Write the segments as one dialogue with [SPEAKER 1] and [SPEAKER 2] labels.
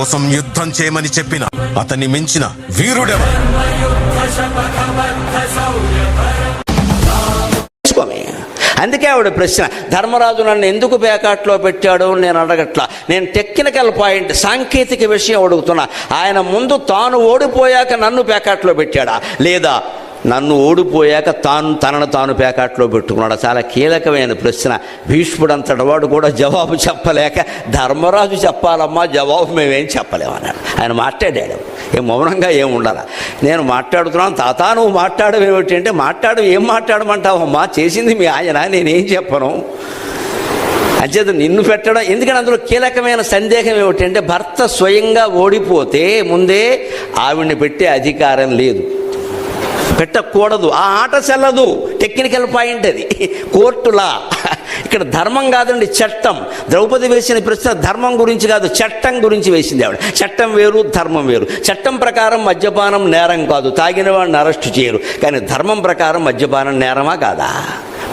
[SPEAKER 1] కోసం యుద్ధం చేయమని చెప్పిన అతన్ని మించిన వీరుడెవరు?
[SPEAKER 2] అందుకే ఆవిడ ప్రశ్న, ధర్మరాజు నన్ను ఎందుకు పేకాట్లో పెట్టాడు నేను అడగట్లా. నేను టెక్నికల్ పాయింట్, సాంకేతిక విషయం అడుగుతున్నా. ఆయన ముందు తాను ఓడిపోయాక నన్ను పేకాట్లో పెట్టాడా, లేదా నన్ను ఓడిపోయాక తనను తాను పేకాట్లో పెట్టుకున్నాడు? చాలా కీలకమైన ప్రశ్న. భీష్ముడంతటి వాడు కూడా జవాబు చెప్పలేక, ధర్మరాజు చెప్పాలమ్మా జవాబు, మేమేం చెప్పలేమన్నాడు. ఆయన మాట్లాడాడు, మౌనంగా ఏం ఉండాలి. నేను మాట్లాడుతున్నాను, తాత నువ్వు మాట్లాడవేమిటి అంటే, ఏం మాట్లాడమంటావమ్మా, చేసింది మీ ఆయన, నేనేం చెప్పను. అంచేత నిన్ను పెట్టడం ఎందుకంటే అందులో కీలకమైన సందేహం ఏమిటంటే, భర్త స్వయంగా ఓడిపోతే ముందే ఆవిడ్ని పెట్టే అధికారం లేదు, పెట్టకూడదు, ఆ ఆట చెల్లదు. టెక్నికల్ పాయింట్ అది, కోర్టులా. ఇక్కడ ధర్మం కాదండి, చట్టం. ద్రౌపది వేసిన ప్రశ్న ధర్మం గురించి కాదు, చట్టం గురించి వేసింది ఆవిడ. చట్టం వేరు, ధర్మం వేరు. చట్టం ప్రకారం మద్యపానం నేరం కాదు, తాగిన వాడిని అరెస్టు చేయరు. కానీ ధర్మం ప్రకారం మద్యపానం నేరమా కాదా?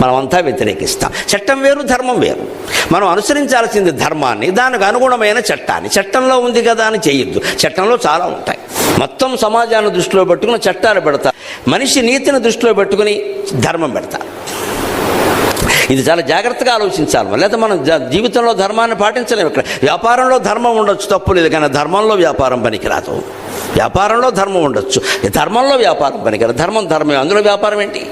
[SPEAKER 2] మనమంతా వ్యతిరేకిస్తాం. చట్టం వేరు, ధర్మం వేరు. మనం అనుసరించాల్సింది ధర్మాన్ని, దానికి అనుగుణమైన చట్టాన్ని. చట్టంలో ఉంది కదా అని చేయొద్దు. చట్టంలో చాలా ఉంటాయి. మొత్తం సమాజాన్ని దృష్టిలో పెట్టుకుని చట్టాలు పెడతా, మనిషి నీతిని దృష్టిలో పెట్టుకుని ధర్మం పెడతా. ఇది చాలా జాగ్రత్తగా ఆలోచించాలి. లేదా మనం జీవితంలో ధర్మాన్ని పాటించలేము. ఇక్కడ వ్యాపారంలో ధర్మం ఉండొచ్చు, తప్పు లేదు. కానీ ధర్మంలో వ్యాపారం పనికిరాదు. వ్యాపారంలో ధర్మం ఉండొచ్చు, ధర్మంలో వ్యాపారం పనికిరాదు. ధర్మం, అందులో వ్యాపారం ఏంటి?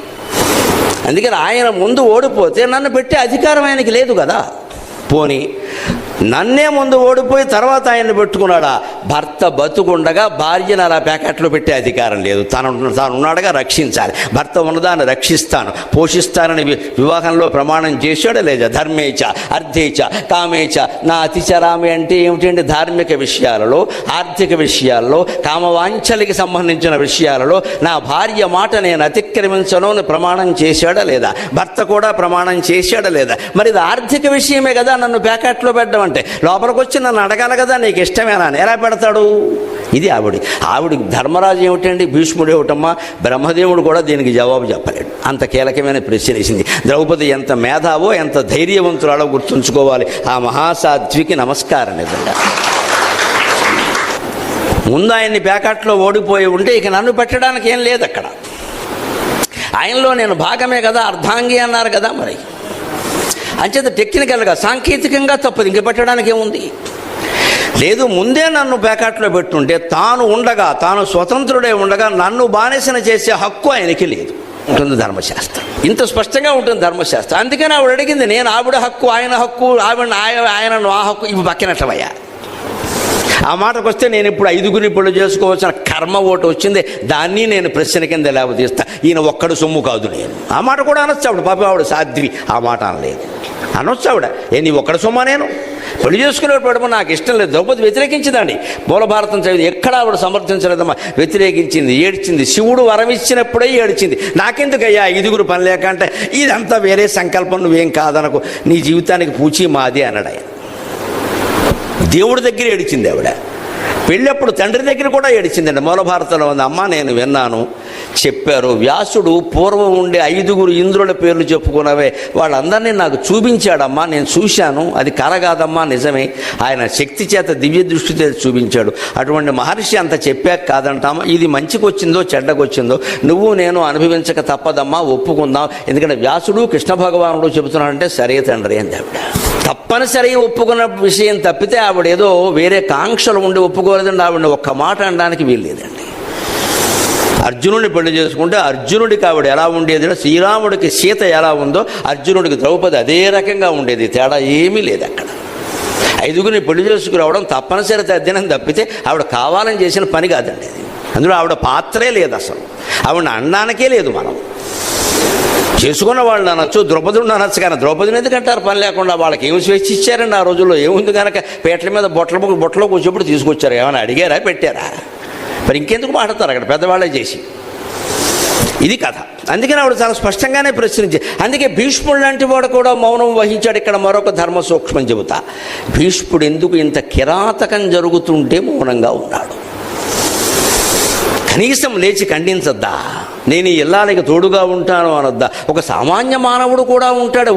[SPEAKER 2] అందుకని ఆయన ముందు ఓడిపోతే నన్ను పెట్టే అధికారం ఆయనకి లేదు కదా. పోనీ నన్నే ముందు ఓడిపోయి తర్వాత ఆయన్ని పెట్టుకున్నాడా? భర్త బతుకుండగా భార్యను అలా ప్యాకెట్లో పెట్టే అధికారం లేదు. తాను ఉన్నాడుగా రక్షించాలి. భర్త ఉన్నదాన్ని రక్షిస్తాను, పోషిస్తానని వివాహంలో ప్రమాణం చేశాడా లేదా? ధర్మేచ అర్థేచ కామేచ నా అతిచరామి అంటే ఏమిటంటే, ధార్మిక విషయాలలో, ఆర్థిక విషయాల్లో, కామవాంఛలకి సంబంధించిన విషయాలలో నా భార్య మాట నేను అతిక్రమించను అని ప్రమాణం చేశాడా లేదా? భర్త కూడా ప్రమాణం చేశాడా లేదా? మరి ఇది ఆర్థిక విషయమే కదా నన్ను ప్యాకెట్లో పెట్టడం అంటే. లోపలికి వచ్చి నన్ను అడగాలి కదా, నీకు ఇష్టమేనా అని. ఎలా పెడతాడు? ఇది ఆవిడ ధర్మరాజు ఏమిటండి, భీష్ముడు ఏమిటమ్మా, బ్రహ్మదేవుడు కూడా దీనికి జవాబు చెప్పలేడు. అంత కీలకమైన ప్రశ్న వేసింది. ద్రౌపది ఎంత మేధావో, ఎంత ధైర్యవంతురాలో గుర్తుంచుకోవాలి. ఆ మహాసాధ్వికి నమస్కారం. నిజంగా ముందు ఆయన్ని ప్యాకెట్లో ఓడిపోయి ఉంటే ఇక నన్ను పెట్టడానికి ఏం లేదు అక్కడ. ఆయనలో నేను భాగమే కదా, అర్ధాంగి అన్నారు కదా. మరి అంచేత టెక్నికల్గా, సాంకేతికంగా తప్పదు, ఇంక పెట్టడానికి ఏముంది? లేదు, ముందే నన్ను ప్యాకెట్లో పెట్టుంటే తాను స్వతంత్రుడే ఉండగా నన్ను బానిసన చేసే హక్కు ఆయనకి లేదు. ఉంటుంది ధర్మశాస్త్రం, ఇంత స్పష్టంగా ఉంటుంది ధర్మశాస్త్రం. అందుకని ఆవిడ అడిగింది, నేను ఆవిడ హక్కు, ఆయన హక్కు, ఆయన నా హక్కు, ఇవి పక్కనట్టవయ్యా. ఆ మాటకు వస్తే నేను ఇప్పుడు 5గురిని పెళ్లి చేసుకోవాల్సిన కర్మ ఓటు వచ్చింది, దాన్ని నేను ప్రశ్న కింద లేవదీస్తా. ఈయన ఒక్కడు సొమ్ము కాదు నేను. ఆ మాట కూడా అనొచ్చు ఆవిడ. పాప ఆవిడ సాధ్వి, ఆ మాట అనలేదు. అనొచ్చు ఆవిడ, నీ ఒక్కడు సొమ్మ నేను పెళ్లి చేసుకునేటప్పుడు నాకు ఇష్టం లేదు. ద్రౌపది వ్యతిరేకించిందండి. మూలభారతం చదివి ఎక్కడ ఆవిడ సమర్థించలేదమ్మా, వ్యతిరేకించింది, ఏడ్చింది. శివుడు వరం ఇచ్చినప్పుడే ఏడ్చింది. నాకెందుకయ్యా 5గురు పని లేక అంటే, ఇదంతా వేరే సంకల్పం, నువ్వేం కాదనకు, నీ జీవితానికి పూచి మాది అన్నాడు ఆయన. దేవుడి దగ్గర ఏడిచింది ఆవిడ. పెళ్ళప్పుడు తండ్రి దగ్గర కూడా ఏడిచిందండి. మూలభారతంలో ఉంది, అమ్మ నేను విన్నాను, చెప్పారు, వ్యాసుడు పూర్వం ఉండే 5గురు ఇంద్రుల పేర్లు చెప్పుకున్నవే వాళ్ళందరినీ నాకు చూపించాడమ్మా, నేను చూశాను, అది కల కాదమ్మా, నిజమే. ఆయన శక్తి చేత, దివ్య దృష్టితో చూపించాడు. అటువంటి మహర్షి అంత చెప్పాక కాదంటామా? ఇది మంచికి వచ్చిందో చెడ్డకు వచ్చిందో నువ్వు నేను అనుభవించక తప్పదమ్మా, ఒప్పుకుందాం. ఎందుకంటే వ్యాసుడు కృష్ణ భగవానుడు చెబుతున్నాడంటే సరే తండ్రి అంది ఆవిడ. తప్పనిసరి ఒప్పుకున్న విషయం తప్పితే ఆవిడేదో వేరే కాంక్షలు ఉండి ఒప్పుకోలేదండి. ఆవిడ ఒక్క మాట అనడానికి వీల్లేదండి. అర్జునుడిని పెళ్లి చేసుకుంటే అర్జునుడికి ఆవిడ ఎలా ఉండేది, శ్రీరాముడికి సీత ఎలా ఉందో అర్జునుడికి ద్రౌపది అదే రకంగా ఉండేది. తేడా ఏమీ లేదు అక్కడ. 5గురిని పెళ్లి చేసుకురావడం తప్పనిసరి తద్దినం తప్పితే ఆవిడ కావాలని చేసిన పని కాదండి అది. అందులో ఆవిడ పాత్రే లేదు అసలు. ఆవిడ అనడానికే లేదు. మనం చేసుకున్న వాళ్ళు అనొచ్చు, ద్రౌపదిని అనొచ్చు. కానీ ద్రౌపదిని ఎందుకంటారు పని లేకుండా? వాళ్ళకి ఏమి స్వేచ్ఛ ఇచ్చారండి ఆ రోజుల్లో? ఏముంది కనుక పేటల మీద బొట్టలో కూర్చోప్పుడు తీసుకొచ్చారు. ఏమైనా అడిగారా, పెట్టారా? మరి ఇంకెందుకు మాట్లాడతారు అక్కడ పెద్దవాళ్ళే చేసి? ఇది కథ. అందుకని ఆవిడ చాలా స్పష్టంగానే ప్రశ్నించారు. అందుకే భీష్ముడు లాంటి వాడు కూడా మౌనం వహించాడు. ఇక్కడ మరొక ధర్మ సూక్ష్మం చెబుతా. భీష్ముడు ఎందుకు ఇంత కిరాతకం జరుగుతుంటే మౌనంగా ఉన్నాడు? కనీసం లేచి ఖండించద్దా? నేను ఈ ఇల్లాలకి తోడుగా ఉంటాను అనొద్దా? ఒక సామాన్య మానవుడు కూడా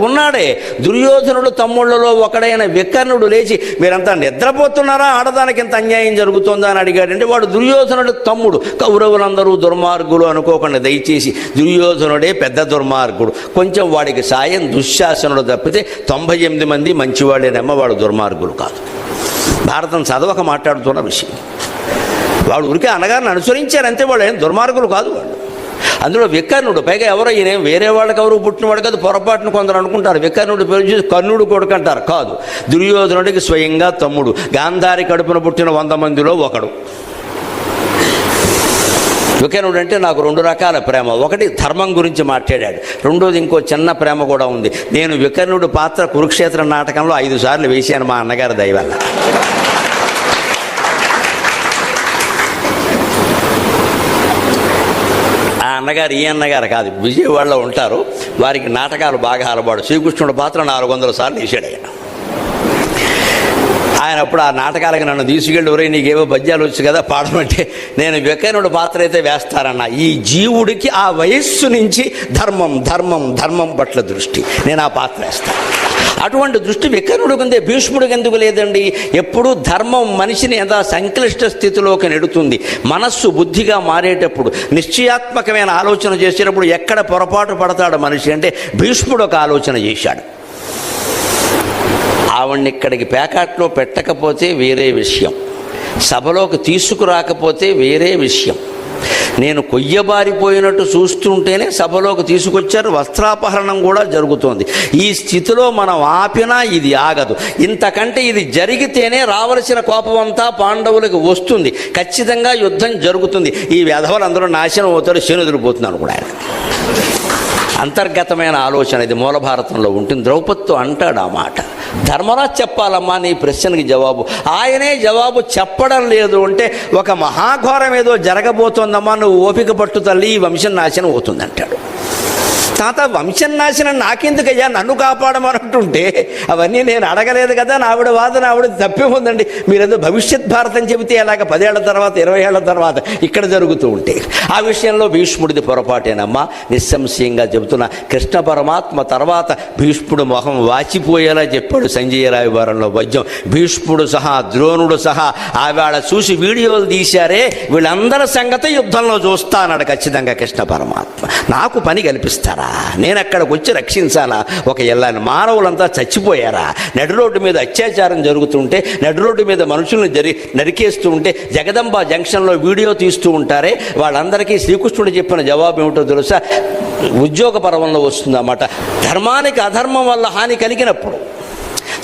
[SPEAKER 2] ఉన్నాడే. దుర్యోధనుడు తమ్ముళ్లలో ఒకడైన వికర్ణుడు లేచి, మీరంతా నిద్రపోతున్నారా, ఆడదానికి ఇంత అన్యాయం జరుగుతుందా అని అడిగాడంటే వాడు దుర్యోధనుడు తమ్ముడు. కౌరవులందరూ దుర్మార్గులు అనుకోకుండా దయచేసి దుర్యోధనుడే పెద్ద దుర్మార్గుడు. కొంచెం వాడికి సాయం దుశ్శాసనుడు తప్పితే 98 మంది మంచివాడేనమ్మ, వాడు దుర్మార్గులు కాదు. భారతం చదవక మాట్లాడుతున్న విషయం. వాడు ఊరికే అన్నగారిని అనుసరించారంతే, వాళ్ళు ఏం దుర్మార్గులు కాదు వాళ్ళు. అందులో వికర్ణుడు, పైగా ఎవరో ఈయన వేరే వాళ్ళకి ఎవరు పుట్టినవాడు కాదు. పొరపాటును కొందరు అనుకుంటారు వికర్ణుడు పేరు చూసి కర్ణుడు కొడుకు అంటారు. కాదు, దుర్యోధనుడికి స్వయంగా తమ్ముడు, గాంధారి కడుపున పుట్టిన 100 మందిలో ఒకడు. వికర్ణుడు అంటే నాకు 2 రకాల ప్రేమ. ఒకటి ధర్మం గురించి మాట్లాడాడు, రెండోది ఇంకో చిన్న ప్రేమ కూడా ఉంది. నేను వికర్ణుడు పాత్ర కురుక్షేత్ర నాటకంలో 5 సార్లు వేశాను మా అన్నగారి దయ వల్ల. అన్నగారు ఈ అన్నగారు కాదు, విజయవాడలో ఉంటారు. వారికి నాటకాలు బాగా అలవాడు. శ్రీకృష్ణుడు పాత్ర 400 సార్లు వేసాడు ఆయన. అప్పుడు ఆ నాటకాలకి నన్ను తీసుకెళ్ళి, ఒరే నీకేవో పద్యాలు వచ్చు కదా పాడమంటే, నేను వికర్ణుడు పాత్ర అయితే వేస్తారన్న. ఈ జీవుడికి ఆ వయస్సు నుంచి ధర్మం ధర్మం ధర్మం పట్ల దృష్టి, నేను ఆ పాత్ర వేస్తాను. అటువంటి దృష్టి వికర్ణుడికి ఉందే, భీష్ముడికి ఎందుకు లేదండి? ఎప్పుడు ధర్మం మనిషిని ఎంత సంక్లిష్ట స్థితిలోకి నెడుతుంది. మనస్సు బుద్ధిగా మారేటప్పుడు, నిశ్చయాత్మకమైన ఆలోచన చేసేటప్పుడు ఎక్కడ పొరపాటు పడతాడు మనిషి అంటే, భీష్ముడు ఒక ఆలోచన చేశాడు. ఆవిడ్ని ఇక్కడికి పేకాట్లో పెట్టకపోతే వేరే విషయం, సభలోకి తీసుకురాకపోతే వేరే విషయం. నేను కొయ్యబారిపోయినట్టు చూస్తుంటేనే సభలోకి తీసుకొచ్చారు, వస్త్రాపహరణం కూడా జరుగుతోంది. ఈ స్థితిలో మనం ఆపినా ఇది ఆగదు. ఇంతకంటే ఇది జరిగితేనే రావలసిన కోపమంతా పాండవులకు వస్తుంది, ఖచ్చితంగా యుద్ధం జరుగుతుంది. ఈ వెధవలందరూ నాశనం అవుతారు, శనుదిరిపోతున్నాను కూడా ఆయన. అంతర్గతమైన ఆలోచన ఇది మూల భారతంలో ఉంటుంది. ద్రౌపదితో అంటాడు ఆ మాట, ధర్మరాజు చెప్పాలమ్మా నీ ప్రశ్నకి జవాబు. ఆయనే జవాబు చెప్పడం లేదు అంటే, ఒక మహాఘోరం ఏదో జరగబోతోందమ్మా, నువ్వు ఓపిక పట్టు తల్లి, ఈ వంశం నాశనం అవుతుంది అంటాడు. తాత వంశం నాశనం నాకెందుకయ్యా, నన్ను కాపాడమనంటుంటే అవన్నీ నేను అడగలేదు కదా, నా ఆవిడ వాదన ఆవిడ తప్పే ఉందండి. మీరేదో భవిష్యత్ భారతం చెబితే అలాగ 10 ఏళ్ల తర్వాత 20 ఏళ్ల తర్వాత ఇక్కడ జరుగుతూ ఉంటే, ఆ విషయంలో భీష్ముడిది పొరపాటేనమ్మా. నిస్సంశయంగా చెబుతున్నా, కృష్ణ పరమాత్మ తర్వాత భీష్ముడు మొహం వాచిపోయేలా చెప్పాడు సంజయ రాయబారంలో పద్యం. భీష్ముడు సహా ద్రోణుడు సహా ఆవేళ చూసి వీడియోలు తీశారే, వీళ్ళందరి సంగతి యుద్ధంలో చూస్తానడు ఖచ్చితంగా కృష్ణ పరమాత్మ. నాకు పని కల్పిస్తారా, నేను అక్కడికి వచ్చి రక్షించాలా? ఒక ఎల్లాని మానవులంతా చచ్చిపోయారా? నడి రోడ్డు మీద అత్యాచారం జరుగుతుంటే, నడి రోడ్డు మీద మనుషుల్ని నరికేస్తూ ఉంటే, జగదంబ జంక్షన్లో వీడియో తీస్తూ ఉంటారే, వాళ్ళందరికీ శ్రీకృష్ణుడు చెప్పిన జవాబు ఏమిటో తెలుసా? ఉద్యోగ పర్వంలో వస్తుందన్నమాట. ధర్మానికి అధర్మం వల్ల హాని కలిగినప్పుడు,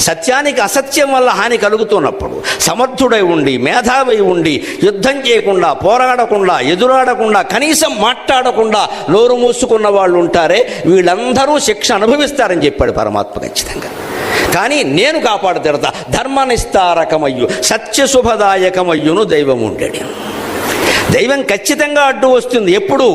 [SPEAKER 2] సత్యానికి అసత్యం వల్ల హాని కలుగుతున్నప్పుడు, సమర్థుడై ఉండి మేధావి ఉండి యుద్ధం చేయకుండా, పోరాడకుండా, ఎదురాడకుండా, కనీసం మాట్లాడకుండా నోరు మూసుకున్న వాళ్ళు ఉంటారే, వీళ్ళందరూ శిక్ష అనుభవిస్తారని చెప్పాడు పరమాత్మ ఖచ్చితంగా. కానీ నేను కాపాడు తిడతా, ధర్మనిస్తారకమయ్యు సత్యశుభదాయకమయ్యును దైవం ఉండేది. దైవం ఖచ్చితంగా అడ్డు వస్తుంది. ఎప్పుడు?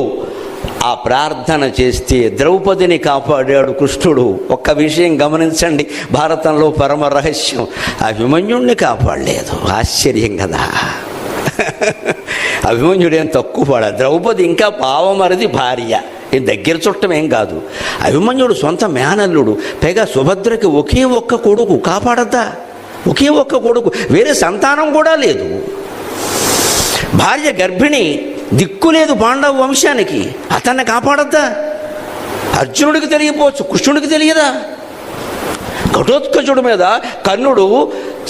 [SPEAKER 2] ఆ ప్రార్థన చేస్తే ద్రౌపదిని కాపాడాడు కృష్ణుడు. ఒక్క విషయం గమనించండి, భారతంలో పరమ రహస్యం, అభిమన్యుడిని కాపాడలేదు. ఆశ్చర్యం కదా. అభిమన్యుడేం తక్కువ పడ, ద్రౌపది ఇంకా పావమరిది భార్య, ఈ దగ్గర చుట్టమేం కాదు. అభిమన్యుడు సొంత మేనల్లుడు, పైగా సుభద్రకి ఒకే ఒక్క కొడుకు, కాపాడద్దా? ఒకే ఒక్క కొడుకు, వేరే సంతానం కూడా లేదు. భార్య గర్భిణి, దిక్కు లేదు పాండవ వంశానికి, అతన్ని కాపాడద్దా? అర్జునుడికి తెలియపోవచ్చు, కృష్ణుడికి తెలియదా? ఘటోత్కచుడి మీద కర్ణుడు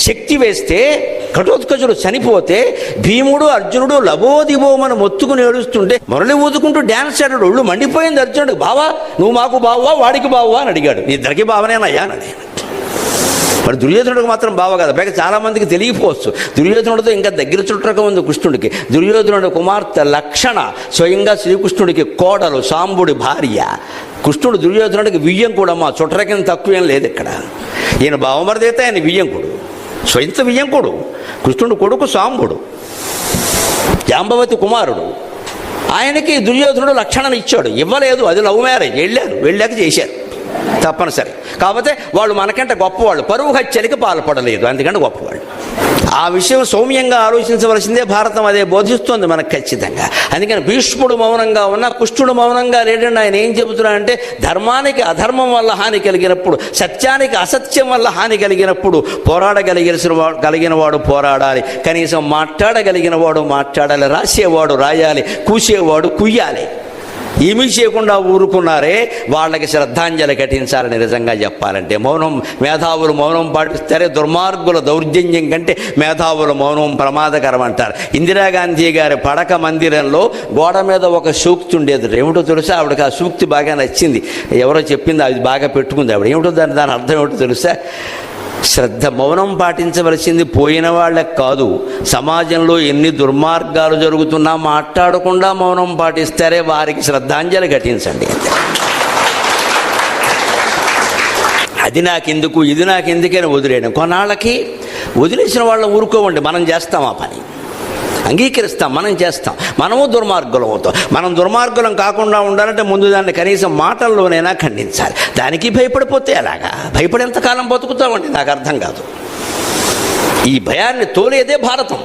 [SPEAKER 2] శక్తి వేస్తే, ఘటోత్కచుడు చనిపోతే, భీముడు అర్జునుడు లబోదిబోమని మొత్తుకుని ఏడుస్తుంటే మురళి ఊదుకుంటూ డ్యాన్స్ ఆడాడు. ఒళ్ళు మండిపోయింది అర్జునుడికి. బావా నువ్వు మాకు బావా, వాడికి బావా అని అడిగాడు. నీ ఇద్దరికి బావనేనయ్యా అని అడిగాడు. మరి దుర్యోధనుడికి మాత్రం బావ కదా. పైగా చాలామందికి తెలియకపోవచ్చు, దుర్యోధనుడితో ఇంకా దగ్గర చుట్టరకం ఉంది కృష్ణుడికి. దుర్యోధనుడి కుమార్తె లక్షణ స్వయంగా శ్రీకృష్ణుడికి కోడలు, సాంబుడి భార్య. కృష్ణుడు దుర్యోధనుడికి వియ్యంకుడు అమ్మ, చుట్టరకం తక్కువేం లేదు ఇక్కడ. ఈయన బావమరిది అయితే ఆయన వియ్యంకుడు, స్వయంత వియ్యంకుడు. కృష్ణుడు కొడుకు సాంబుడు, జాంబవతి కుమారుడు. ఆయనకి దుర్యోధనుడు లక్షణను ఇచ్చాడు. ఇవ్వలేదు, అది లవ్ మ్యారేజ్. వెళ్ళాక చేశారు తప్పనిసరి. కాకపోతే వాళ్ళు మనకంటే గొప్పవాళ్ళు, పరువు హత్యలకి పాల్పడలేదు, అందుకంటే గొప్పవాళ్ళు. ఆ విషయం సౌమ్యంగా ఆలోచించవలసిందే. భారతం అదే బోధిస్తోంది మనకు ఖచ్చితంగా. అందుకని భీష్ముడు మౌనంగా ఉన్నా కృష్ణుడు మౌనంగా లేడండి. ఆయన ఏం చెబుతున్నాడంటే, ధర్మానికి అధర్మం వల్ల హాని కలిగినప్పుడు, సత్యానికి అసత్యం వల్ల హాని కలిగినప్పుడు కలిగిన వాడు పోరాడాలి, కనీసం మాట్లాడగలిగిన వాడు మాట్లాడాలి, రాసేవాడు రాయాలి, కూసేవాడు కుయ్యాలి. ఏమీ చేయకుండా ఊరుకున్నారే వాళ్ళకి శ్రద్ధాంజలి ఘటించాలని నిజంగా చెప్పాలంటే. మేధావులు మౌనం పాటిస్తారే. దుర్మార్గుల దౌర్జన్యం కంటే మేధావుల మౌనం ప్రమాదకరం అంటారు. ఇందిరాగాంధీ గారి పడక మందిరంలో గోడ మీద ఒక సూక్తి ఉండేది. ఏమిటో తెలుసా? ఆవిడకి ఆ సూక్తి బాగా నచ్చింది. ఎవరో చెప్పింది, అది బాగా పెట్టుకుంది ఆవిడ. ఏమిటో దాని అర్థం ఏమిటో తెలుసా? శ్రద్ధ, మౌనం పాటించవలసింది పోయిన వాళ్ళకి కాదు, సమాజంలో ఎన్ని దుర్మార్గాలు జరుగుతున్నా మాట్లాడకుండా మౌనం పాటిస్తారే వారికి శ్రద్ధాంజలి ఘటించండి. అది నాకెందుకు, ఇది నాకెందుకని వదిలేయడం. కొన్నాళ్ళకి వదిలేసిన వాళ్ళని ఊరుకోవండి. మనం చేస్తాం ఆ పని, అంగీకరిస్తాం, మనం చేస్తాం. మనము దుర్మార్గులం అవుతాం. మనం దుర్మార్గులం కాకుండా ఉండాలంటే ముందు దాన్ని కనీసం మాటల్లోనైనా ఖండించాలి. దానికి భయపడిపోతే ఎలాగా? భయపడేంతకాలం బతుకుతామండి? నాకు అర్థం కాదు. ఈ భయాన్ని తోలేదే భారతం.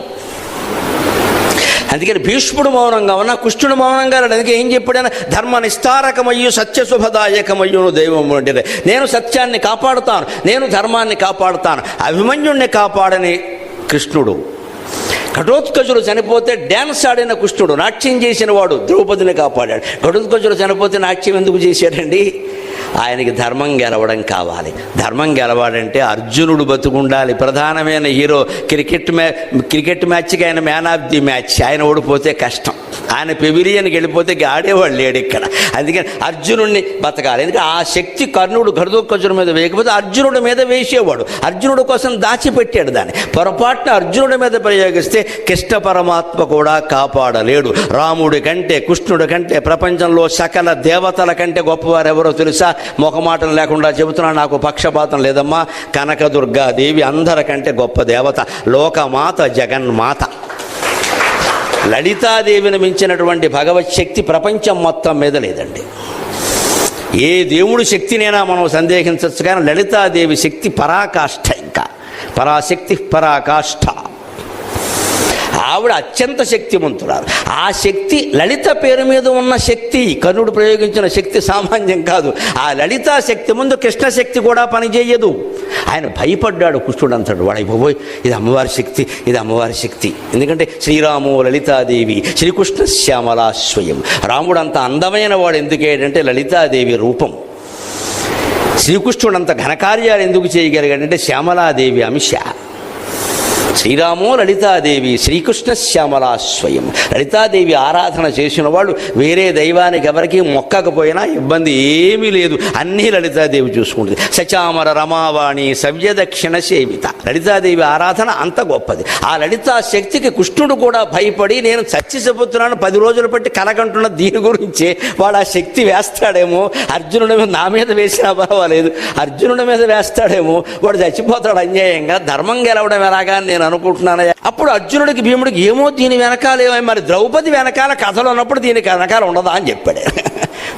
[SPEAKER 2] అందుకని భీష్ముడు మౌనంగా ఉన్నా కృష్ణుడు మౌనంగా లేడు. అందుకే ఏం చెప్పాడైనా, ధర్మ నిస్తారకమయ్యు సత్యశుభదాయకమయ్యును దైవము అంటే, నేను సత్యాన్ని కాపాడుతాను, నేను ధర్మాన్ని కాపాడుతాను. అభిమన్యుణ్ణి కాపాడని కృష్ణుడు. ఘటోత్కచుడు చనిపోతే డ్యాన్స్ ఆడిన కృష్ణుడు, నాట్యం చేసిన వాడు ద్రౌపదిని కాపాడాడు. ఘటోత్కచుడు చనిపోతే నాట్యం ఎందుకు చేశాడండి? ఆయనకి ధర్మం గెలవడం కావాలి. ధర్మం గెలవాడంటే అర్జునుడు బతుకుండాలి. ప్రధానమైన హీరో. క్రికెట్ మ్యాచ్కి ఆయన మ్యాన్ ఆఫ్ ది మ్యాచ్. ఆయన ఓడిపోతే కష్టం. ఆయన పెవిలియన్కి వెళ్ళిపోతే ఆడేవాడు లేడు ఇక్కడ. అందుకని అర్జునుడిని బతకాలి. ఎందుకంటే ఆ శక్తి కర్ణుడు ఘటోత్కచుడి మీద వేయకపోతే అర్జునుడి మీద వేసేవాడు. అర్జునుడి కోసం దాచిపెట్టాడు దాన్ని. పొరపాటున అర్జునుడి మీద ప్రయోగిస్తే కృష్ణ పరమాత్మ కూడా కాపాడలేడు. రాముడి కంటే, కృష్ణుడి కంటే, ప్రపంచంలో సకల దేవతల కంటే గొప్పవారు ఎవరో తెలుసా? మొహమాటం లేకుండా చెబుతున్నా, నాకు పక్షపాతం లేదమ్మా. కనకదుర్గాదేవి అందరికంటే గొప్ప దేవత, లోకమాత, జగన్మాత. లలితాదేవిని మించినటువంటి భగవత్ శక్తి ప్రపంచం మొత్తం మీద లేదండి. ఏ దేవుడి శక్తినైనా మనం సందేహించవచ్చు, కానీ లలితాదేవి శక్తి పరాకాష్ఠ. ఇంకా పరాశక్తి పరాకాష్ఠ. ఆవిడ అత్యంత శక్తివంతురాలు. ఆ శక్తి, లలిత పేరు మీద ఉన్న శక్తి, కర్ణుడు ప్రయోగించిన శక్తి సామాన్యం కాదు. ఆ లలితా శక్తి ముందు కృష్ణ శక్తి కూడా పనిచేయదు. ఆయన భయపడ్డాడు కృష్ణుడు అంటాడు. వాడైపోయి ఇది అమ్మవారి శక్తి, ఇది అమ్మవారి శక్తి. ఎందుకంటే శ్రీరాము లలితాదేవి, శ్రీకృష్ణ శ్యామలా స్వయం. రాముడు అంత అందమైన వాడు ఎందుకేంటంటే లలితాదేవి రూపం. శ్రీకృష్ణుడు అంత ఘనకార్యాలు ఎందుకు చేయగలిగాడంటే శ్యామలాదేవి అంశ. శ్రీరాము లలితాదేవి, శ్రీకృష్ణ శ్యామలా స్వయం. లలితాదేవి ఆరాధన చేసిన వాళ్ళు వేరే దైవానికి ఎవరికి మొక్కకపోయినా ఇబ్బంది ఏమీ లేదు. అన్నీ లలితాదేవి చూసుకుంటుంది. సచామర రమావాణి సవ్యదక్షిణ సేవిత. లలితాదేవి ఆరాధన అంత గొప్పది. ఆ లలితా శక్తికి కృష్ణుడు కూడా భయపడి, నేను చచ్చిపోతున్నాను 10 రోజులు బట్టి కలగంటున్న దీని గురించి వాడు ఆ శక్తి వేస్తాడేమో, అర్జునుడి మీద, నా మీద వేసినా పర్వాలేదు, అర్జునుడి మీద వేస్తాడేమో, వాడు చచ్చిపోతాడు అన్యాయంగా, ధర్మం గెలవడం ఎలాగా నేను అనుకుంటున్నాను. అప్పుడు అర్జునుడికి భీముడికి ఏమో దీని వెనకాలేమో, మరి ద్రౌపది వెనకాల కథలు ఉన్నప్పుడు దీనికి వెనకాల ఉండదా అని చెప్పాడు.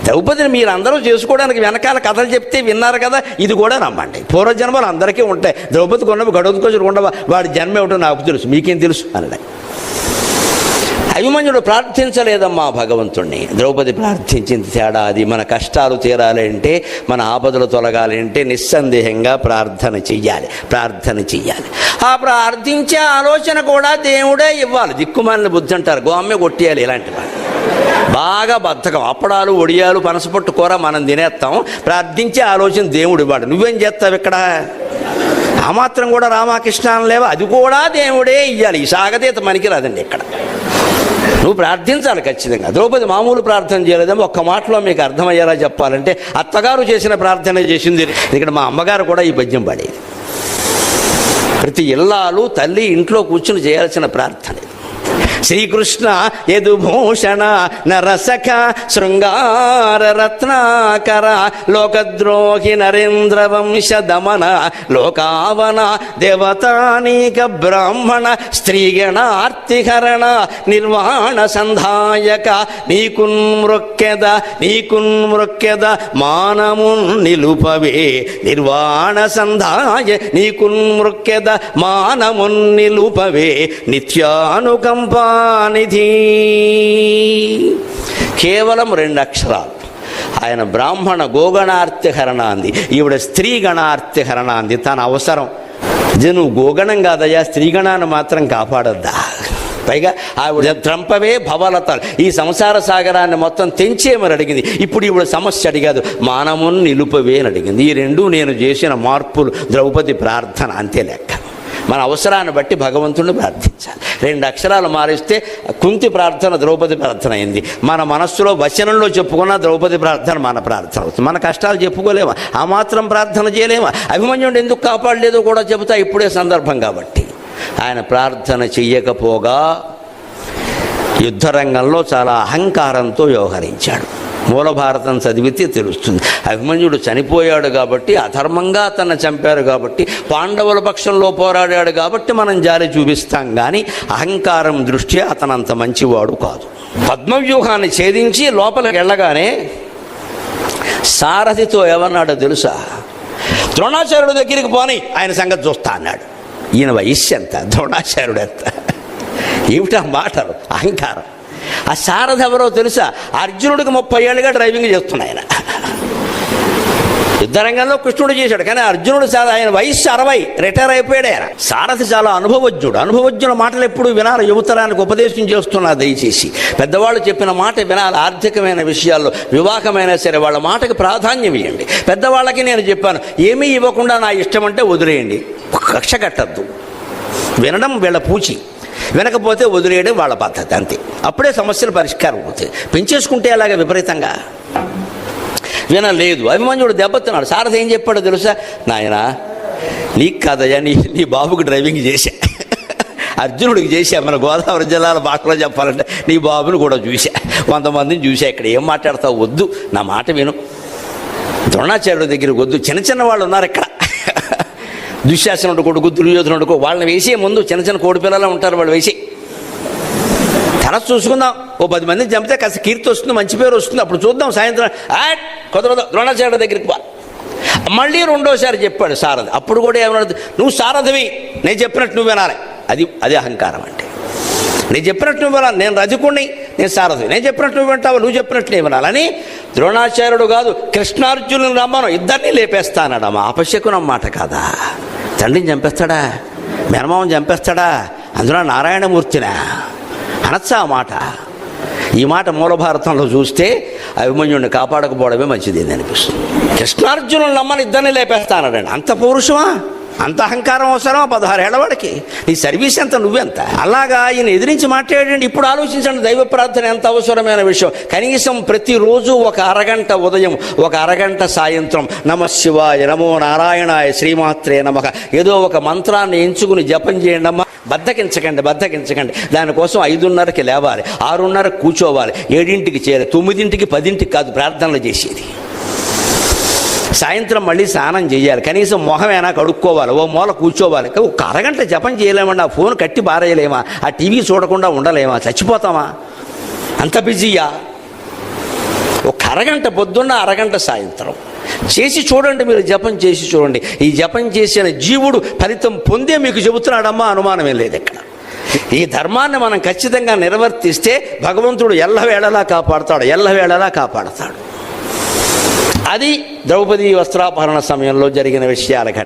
[SPEAKER 2] ద్రౌపదిని మీరందరూ చేసుకోవడానికి వెనకాల కథలు చెప్తే విన్నారు కదా, ఇది కూడా నమ్మండి. పూర్వజన్మలు అందరికీ ఉంటాయి. ద్రౌపదికి ఉన్నవి, ఘటోత్కచుడికి ఉండవా? వాడి జన్మ ఏమిటో నాకు తెలుసు, మీకేం తెలుసు అన్నాడు. అభిమన్యుడు ప్రార్థించలేదమ్మా భగవంతుణ్ణి. ద్రౌపది ప్రార్థించింది. తేడా అది. మన కష్టాలు తీరాలి అంటే, మన ఆపదలు తొలగాలి అంటే నిస్సందేహంగా ప్రార్థన చెయ్యాలి. ఆ ప్రార్థించే ఆలోచన కూడా దేవుడే ఇవ్వాలి. దిక్కుమాలిన బుద్ధి అంటారు, గోమ్మే కొట్టేయాలి. ఇలాంటి వాళ్ళు బాగా బద్ధకం. అప్పడాలు, ఒడియాలు, పనసపొట్టు కూర మనం తినేస్తాం. ప్రార్థించే ఆలోచన దేవుడు ఇవ్వడు. నువ్వేం చేస్తావు ఇక్కడ? ఆ మాత్రం కూడా రామకృష్ణ లేవా? అది కూడా దేవుడే ఇవ్వాలి. ఈ సాగతీత మనకి రాదండి ఇక్కడ. నువ్వు ప్రార్థించాలి ఖచ్చితంగా. ద్రౌపది మామూలు ప్రార్థన చేయలేదేమో. ఒక్క మాటలో మీకు అర్థమయ్యేలా చెప్పాలంటే, అత్తగారు చేసిన ప్రార్థన చేసింది. ఇక్కడ మా అమ్మగారు కూడా ఈ పద్యం పడేది. ప్రతి ఇల్లాలు, తల్లి ఇంట్లో కూర్చుని చేయాల్సిన ప్రార్థన. శ్రీకృష్ణ యదుభూషణ నరసఖ శృంగార రత్నాకర లోకద్రోహి నరేంద్ర వంశ దమన లోకావన దేవతానీక బ్రాహ్మణ స్త్రీగణార్తిహరణ నిర్వాణ సంధాయక నీకున్మృక్కెద మానమున్ నిలుపవే నిర్వాణ సంధాయ నీకున్మృక్కెద మానమున్ నిలుపవే నిత్యానుకంపానిధి. కేవలం 2 అక్షరాలు. ఆయన బ్రాహ్మణ గోగణార్తిహరణ అంది, ఈవిడ స్త్రీ గణార్తిహరణ అంది. తన అవసరం ఇది, నువ్వు గోగణం కాదయ్యా, స్త్రీగణాన్ని మాత్రం కాపాడొద్దా? పైగా ఆవిడ త్రంపవే భవలతలు, ఈ సంసార సాగరాన్ని మొత్తం తెంచేమని అడిగింది. ఇప్పుడు ఈవిడ సమస్య అడిగాదు, మానమున్ నిలుపవే అని అడిగింది. ఈ 2 నేను చేసిన మార్పులు. ద్రౌపది ప్రార్థన అంతే లెక్క. మన అవసరాన్ని బట్టి భగవంతుడిని ప్రార్థించాలి. 2 అక్షరాలు మారిస్తే కుంతి ప్రార్థన ద్రౌపది ప్రార్థన అయింది. మన మనస్సులో వచనంలో చెప్పుకున్న ద్రౌపది ప్రార్థన మన ప్రార్థన అవుతుంది. మన కష్టాలు చెప్పుకోలేమా? ఆ మాత్రం ప్రార్థన చేయలేమా? అభిమన్యుడు ఎందుకు కాపాడలేదో కూడా చెబుతా, ఇప్పుడే సందర్భం కాబట్టి. ఆయన ప్రార్థన చెయ్యకపోగా యుద్ధరంగంలో చాలా అహంకారంతో వ్యవహరించాడు. మూల భారతం చదివితే తెలుస్తుంది. అభిమన్యుడు చనిపోయాడు కాబట్టి, అధర్మంగా తన చంపారు కాబట్టి, పాండవుల పక్షంలో పోరాడాడు కాబట్టి మనం జాలి చూపిస్తాం, కానీ అహంకారం దృష్ట్యా అతను అంత మంచివాడు కాదు. పద్మవ్యూహాన్ని ఛేదించి లోపలికి వెళ్ళగానే సారథితో ఏమన్నాడో తెలుసా? ద్రోణాచార్యుడి దగ్గరికి పోని, ఆయన సంగతి చూస్తా అన్నాడు. ఈయన వయస్సు ఎంత, ద్రోణాచార్యుడు ఎంత? ఏమిటా మాటలు, అహంకారం. ఆ సారథి ఎవరో తెలుసా? అర్జునుడికి 30 ఏళ్ళుగా డ్రైవింగ్ చేస్తున్నాయి. ఆయన యుద్ధరంగంలో కృష్ణుడు చేశాడు, కానీ అర్జునుడు ఆయన వయస్సు 60, రిటైర్ అయిపోయాడు. ఆయన సారథి చాలా అనుభవజ్ఞుడు. అనుభవజ్ఞుల మాటలు ఎప్పుడు వినాలి. యువతరానికి ఉపదేశం చేస్తున్నా, దయచేసి పెద్దవాళ్ళు చెప్పిన మాట వినాలి. ఆర్థికమైన విషయాల్లో, వివాహమైనా సరే వాళ్ళ మాటకి ప్రాధాన్యం ఇవ్వండి. పెద్దవాళ్ళకి నేను చెప్పాను, ఏమీ ఇవ్వకుండా నా ఇష్టం అంటే వదిలేయండి, కక్ష కట్టద్దు. వినడం వీళ్ళ పూచి, వినకపోతే వదిలేయడం వాళ్ళ పద్ధతి, అంతే. అప్పుడే సమస్యలు పరిష్కారం అవుతాయి. పెంచేసుకుంటే అలాగే విపరీతంగా వినలేదు. అభిమన్యుడు దెబ్బతున్నాడు. సారథి ఏం చెప్పాడో తెలుసా? నాయన నీకు కాదయ్యా, నీ బాబుకి డ్రైవింగ్ చేశా, అర్జునుడికి చేశా. మన గోదావరి జిల్లాల భాషలో చెప్పాలంటే నీ బాబుని కూడా చూశా, 100 మందిని చూశా. ఇక్కడ ఏం మాట్లాడతావు? వద్దు, నా మాట విను. ద్రోణాచార్యుడి దగ్గరికి వద్దు. చిన్న వాళ్ళు ఉన్నారు ఇక్కడ, దుశ్శాసనుడు కొడుకు, దుర్యోధనుడు కొడుకు, వాళ్ళని వేసే ముందు చిన్న కోడిపిల్లలు ఉంటారు, వాళ్ళు వేసి తర్వాత చూసుకుందాం. ఓ 10 మందిని చంపితే కాస్త కీర్తి వస్తుంది, మంచి పేరు వస్తుంది, అప్పుడు చూద్దాం. సాయంత్రం కుదరదు, ద్రోణాచార్యుడి దగ్గరికి పో. మళ్ళీ 2వసారి చెప్పాడు సారథి. అప్పుడు కూడా ఏమన్నాడు? నువ్వు సారథివి, నేను చెప్పినట్టు నువ్వు వినాలి. అది అహంకారం అంటే. నేను చెప్పినట్టు నువ్వు వినాలి. నేను రజకుణ్ణి, నేను సారథి, నేను చెప్పినట్టు నువ్వు వింటావు, నువ్వు చెప్పినట్టు నేను వినాలని. ద్రోణాచార్యుడు కాదు, కృష్ణార్జునుని రమ్మను, ఇద్దరినీ లేపేస్తానడా. మా అపశకునం మాట కాదా? తండ్రిని చంపేస్తాడా? మేనమామని చంపేస్తాడా? అందులో నారాయణమూర్తినా అనొచ్చా ఆ మాట? ఈ మాట మూల భారతంలో చూస్తే అభిమన్యుడిని కాపాడకపోవడమే మంచిది అనిపిస్తుంది. కృష్ణార్జునుని నమ్మని ఇద్దరిని లేపేస్తానడండి. అంత పౌరుషమా? అంత అహంకారం అవసరమా 16 ఏళ్లవాడికి? నీ సర్వీస్ ఎంత, నువ్వెంత? అలాగా ఈయన ఎదిరించి మాట్లాడండి. ఇప్పుడు ఆలోచించండి, దైవ ప్రార్థన ఎంత అవసరమైన విషయం. కనీసం ప్రతిరోజు ఒక అరగంట ఉదయం, ఒక అరగంట సాయంత్రం నమ శివాయ, నమో నారాయణాయ, శ్రీమాత్రే నమః, ఏదో ఒక మంత్రాన్ని ఎంచుకుని జపం చేయండి అమ్మా. బద్దకించకండి. దానికోసం 5:30కి లేవాలి, 6:30కి కూర్చోవాలి, 7ంటికి చేయాలి, 9ంటికి 10ంటికి కాదు ప్రార్థనలు చేసేది. సాయంత్రం మళ్ళీ స్నానం చేయాలి, కనీసం మొహమైనా కడుక్కోవాలి, ఓ మూల కూర్చోవాలి. ఒక అరగంట జపం చేయలేమండి. ఆ ఫోన్ కట్టి బారేయలేమా? ఆ టీవీ చూడకుండా ఉండలేమా? చచ్చిపోతామా? అంత బిజీయా? ఒక అరగంట పొద్దున్న, అరగంట సాయంత్రం చేసి చూడండి. మీరు జపం చేసి చూడండి. ఈ జపం చేసిన జీవుడు ఫలితం పొందే మీకు చెబుతున్నాడమ్మా, అనుమానమే లేదు ఇక్కడ. ఈ ధర్మాన్ని మనం ఖచ్చితంగా నిర్వర్తిస్తే భగవంతుడు ఎల్లవేళలా కాపాడతాడు. అది ద్రౌపది వస్త్రాపహరణ సమయంలో జరిగిన విషయాల ఘటన.